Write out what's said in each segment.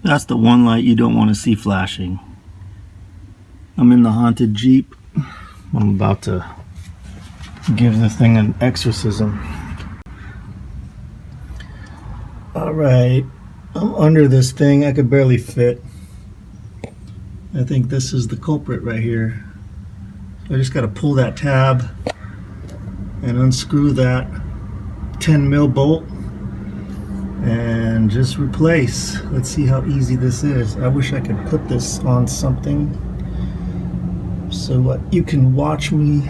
That's the one light you don't want to see flashing. I'm in the haunted Jeep. I'm about to give this thing an exorcism. Alright, I'm under this thing. I could barely fit. I think this is the culprit right here. So I just got to pull that tab and unscrew that 10mm bolt and just replace. Let's see how easy this is. I wish I could put this on something so you can watch me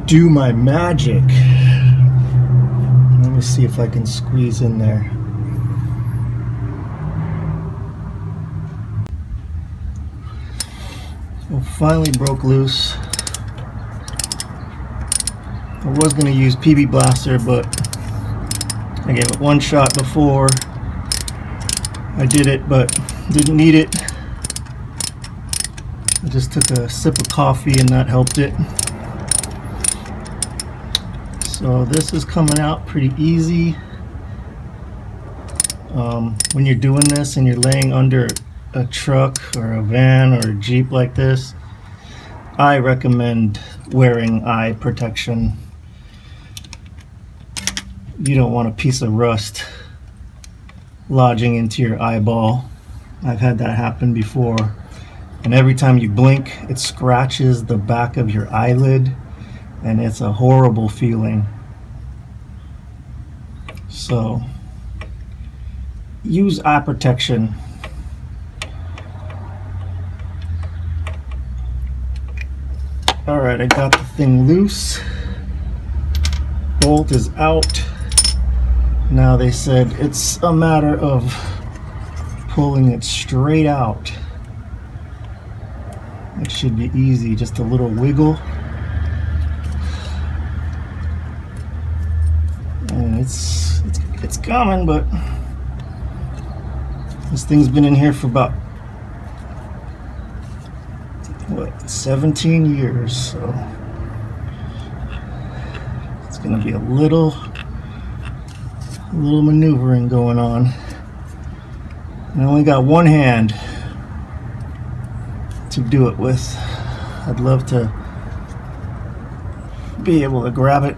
do my magic. Let me see if I can squeeze in there. So finally broke loose. I was going to use PB Blaster, but I gave it one shot before I did it, but didn't need it. I just took a sip of coffee and that helped it. So this is coming out pretty easy. When you're doing this and you're laying under a truck or a van or a Jeep like this, I recommend wearing eye protection. You don't want a piece of rust lodging into your eyeball. I've had that happen before, and every time you blink it scratches the back of your eyelid and it's a horrible feeling. So use eye protection. Alright, I got the thing loose. Bolt is out. Now they said it's a matter of pulling it straight out. It should be easy, just a little wiggle. And it's coming, but this thing's been in here for about, what, 17 years, so it's gonna be a little maneuvering going on. I only got one hand to do it with. I'd love to be able to grab it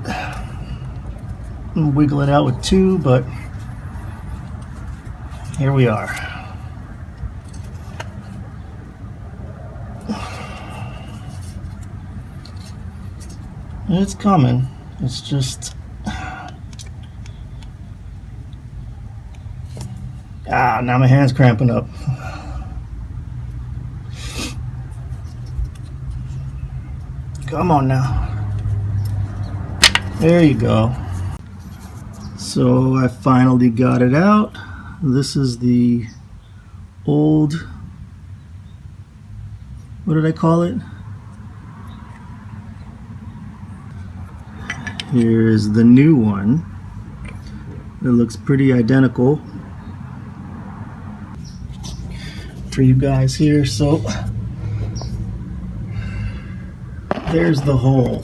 and wiggle it out with two, but here we are. It's coming. It's just now my hand's cramping up. Come on now. There you go. So I finally got it out. This is the old, what did I call it? Here is the new one. It looks pretty identical for you guys here. So there's the hole.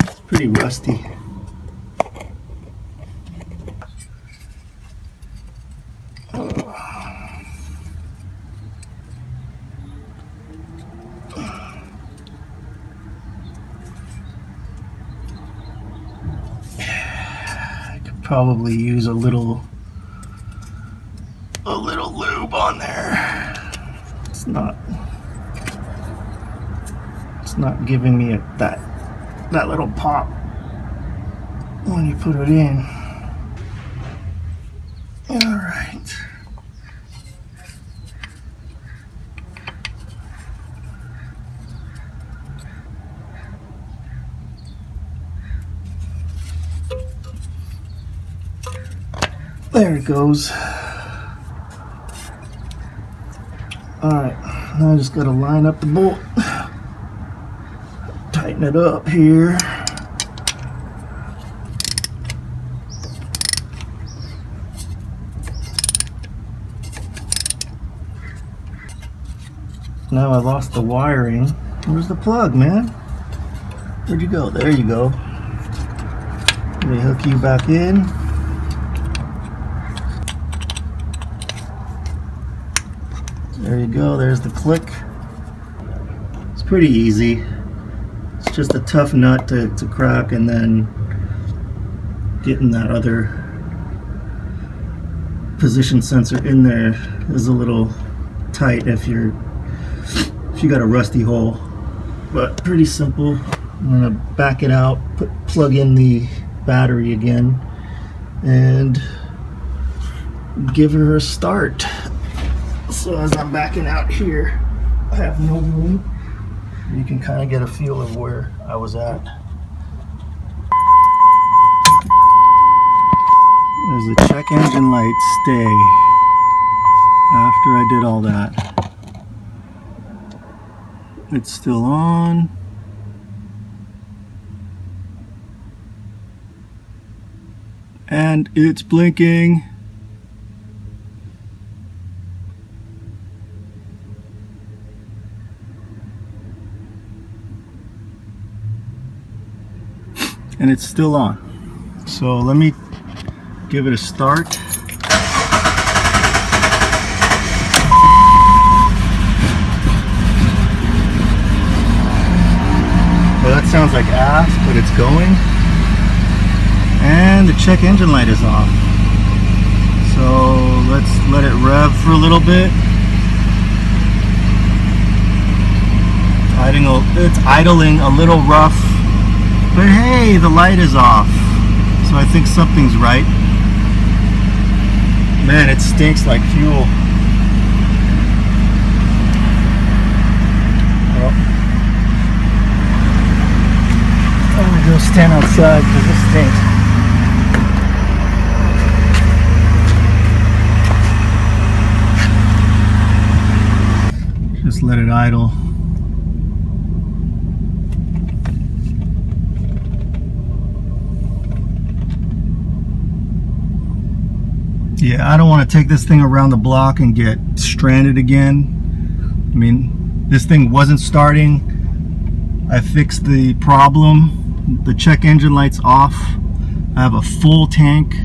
It's pretty rusty. Probably use a little lube on there. It's not giving me that little pop when you put it in. All right. There it goes. Alright, now I just gotta line up the bolt, tighten it up here. Now I lost the wiring. Where's the plug, man? Where'd you go? There you go. Let me hook you back in. There you go, there's the click. It's pretty easy. It's just a tough nut to crack, and then getting that other position sensor in there is a little tight if you got a rusty hole, but pretty simple. I'm gonna back it out, plug in the battery again, and give her a start. So as I'm backing out here, I have no room. You can kind of get a feel of where I was at. There's the check engine light stay after I did all that. It's still on. And it's blinking. And it's still on. So let me give it a start. Well, that sounds like ass, but it's going. And the check engine light is off. So let's let it rev for a little bit. It's idling a little rough, but hey, the light is off. So I think something's right. Man, it stinks like fuel. Well, I'm gonna go stand outside because it stinks. Just let it idle. Yeah, I don't want to take this thing around the block and get stranded again. I mean, this thing wasn't starting. I fixed the problem. The check engine light's off. I have a full tank.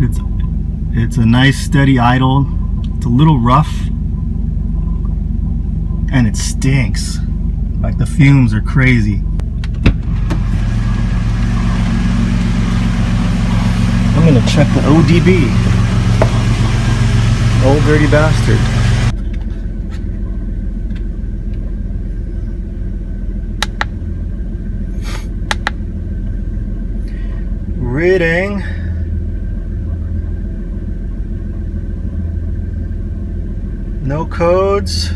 It's a nice steady idle. It's a little rough. And it stinks. Like the fumes are crazy. I'm gonna check the ODB. Old dirty bastard. Reading. No codes.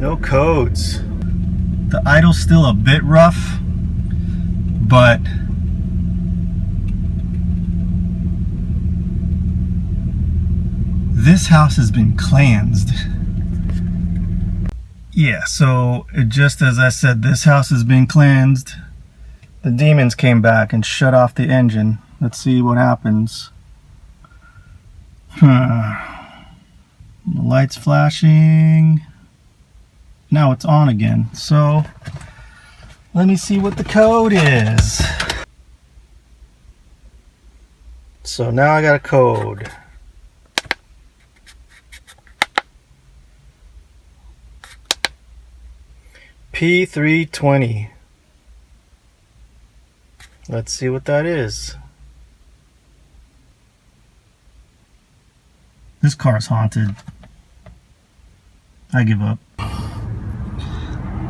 No codes. The idle's still a bit rough, but this house has been cleansed. Yeah, so just as I said, this house has been cleansed. The demons came back and shut off the engine. Let's see what happens. The light's flashing. Now it's on again. So let me see what the code is. So now I got a code. P320. Let's see what that is. This car's haunted. I give up.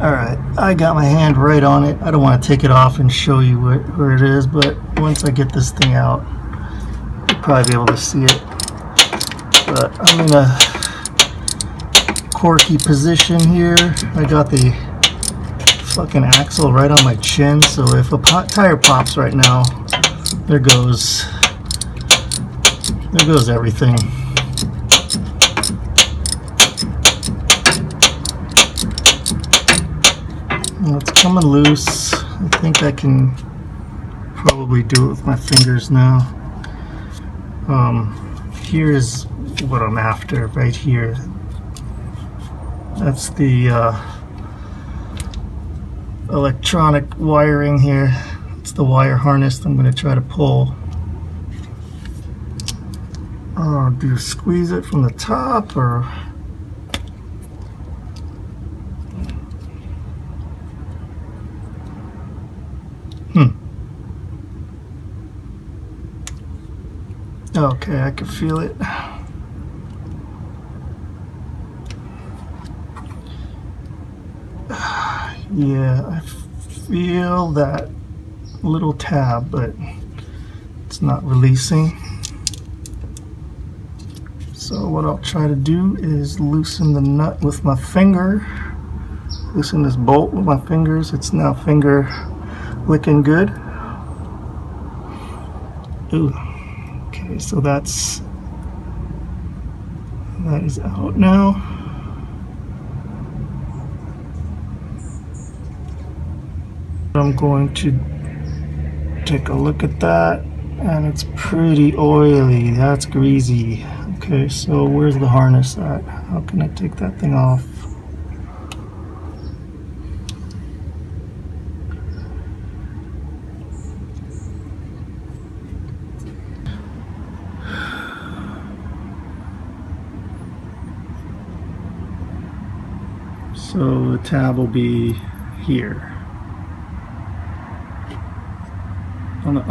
Alright, I got my hand right on it. I don't want to take it off and show you where it is, but once I get this thing out, you'll probably be able to see it. But I'm in a quirky position here. I got the fucking axle right on my chin, so if a tire pops right now, there goes everything. It's coming loose. I think I can probably do it with my fingers now. here is what I'm after, right here. That's the electronic wiring here. It's the wire harness I'm going to try to pull. Do you squeeze it from the top or? Okay, I can feel it. Yeah, I feel that little tab, but it's not releasing. So what I'll try to do is loosen the nut with my finger. Loosen this bolt with my fingers. It's now finger licking good. Ooh. Okay, so that is out now. I'm going to take a look at that, and it's pretty oily. That's greasy. Okay, so where's the harness at? How can I take that thing off? So the tab will be here. On the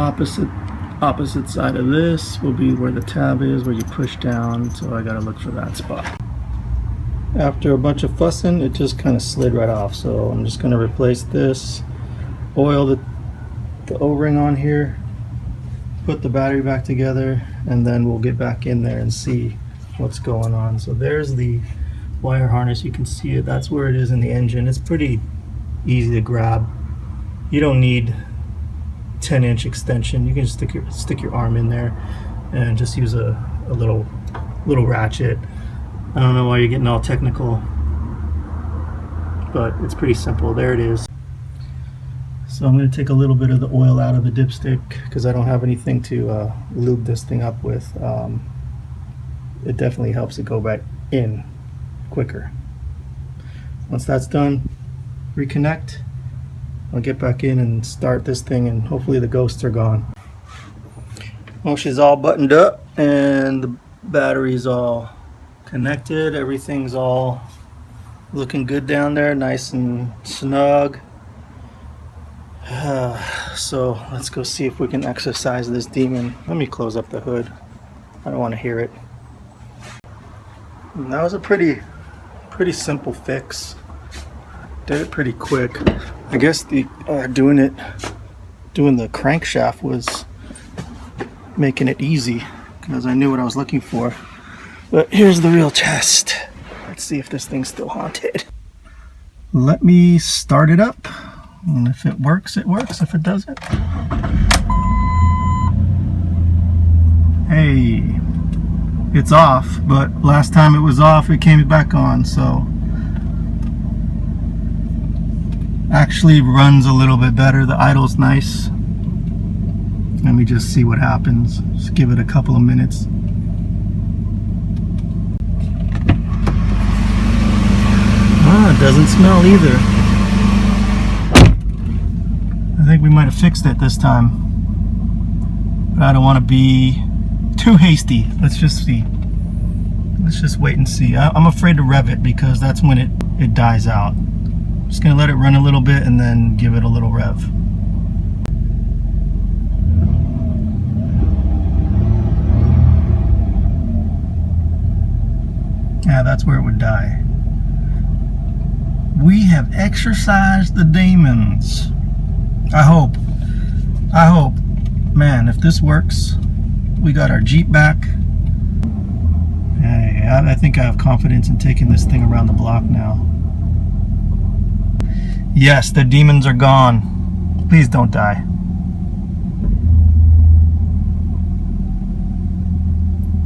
opposite side of this will be where the tab is, where you push down, so I gotta look for that spot. After a bunch of fussing, it just kind of slid right off, so I'm just gonna replace this, oil the O-ring on here, put the battery back together, and then we'll get back in there and see what's going on. So there's the wire harness. You can see it. That's where it is in the engine. It's pretty easy to grab. You don't need 10-inch extension. You can just stick your arm in there and just use a little ratchet. I don't know why you're getting all technical, but it's pretty simple. There it is. So I'm going to take a little bit of the oil out of the dipstick because I don't have anything to lube this thing up with. It definitely helps it go back in quicker. Once that's done, reconnect. I'll get back in and start this thing, and hopefully the ghosts are gone. Well, she's all buttoned up and the battery's all connected. Everything's all looking good down there, nice and snug. So let's go see if we can exercise this demon. Let me close up the hood. I don't want to hear it. And that was a pretty simple fix. Did it pretty quick. I guess the doing the crankshaft was making it easy because I knew what I was looking for. But here's the real test. Let's see if this thing's still haunted. Let me start it up. And if it works, it works. If it doesn't, hey, it's off. But last time it was off, it came back on. So actually runs a little bit better. The idle's nice. Let me just see what happens. Just give it a couple of minutes. It doesn't smell either. I think we might have fixed it this time, but I don't want to be too hasty. Let's just see. Let's just wait and see. I'm afraid to rev it because that's when it dies out. Just gonna let it run a little bit and then give it a little rev. Yeah, that's where it would die. We have exercised the demons. I hope. Man, if this works, we got our Jeep back. Hey, I think I have confidence in taking this thing around the block now. Yes, the demons are gone. Please don't die.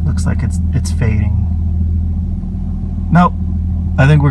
Looks like it's fading. Nope. I think we're good.